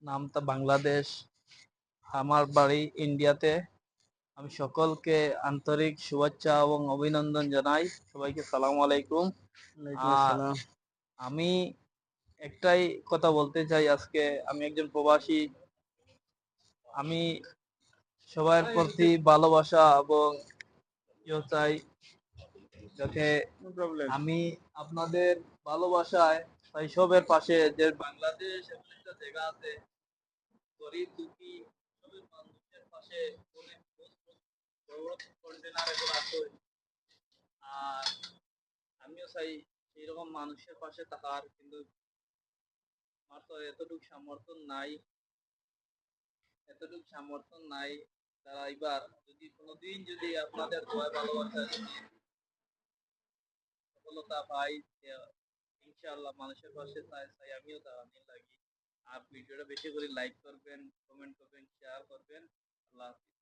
নামটা বাংলাদেশ, আমার বাড়ি ইন্ডিয়াতে। আমি সকলকে আন্তরিক শুভেচ্ছা এবং অভিনন্দন জানাই। সবাইকে সালাম আলাইকুম। ওয়ালাইকুম আর আসসালাম। আমি একটাই কথা বলতে চাই, আজকে আমি একজন প্রবাসী। আমি সবার প্রতি ভালোবাসা এবং চাই, যাতে নো প্রবলেম। আমি আপনাদের ভালোবাসায় শৈশবের পাশে যে বাংলাদেশ এমন একটা জায়গা আছে, গরিব দুঃখী সবের মানুষের পাশে অনেক বড় বড় কন্টেনার এগুলো আছে। আর আমিও চাই এইরকম মানুষের পাশে থাকার, কিন্তু আমার তো এতটুকু সামর্থ্য নাই। তারা এবার যদি কোনোদিন যদি আপনাদের দোয়া ভালোবাসা যদি সফলতা পাই, যে ইনশাআল্লাহ মানুষের পাশে চাই চাই আমিও দাঁড়ানি লাগি। আর ভিডিওটা বেশি করে লাইক করবেন, কমেন্ট করবেন, শেয়ার করবেন। আল্লাহ হাফেজ।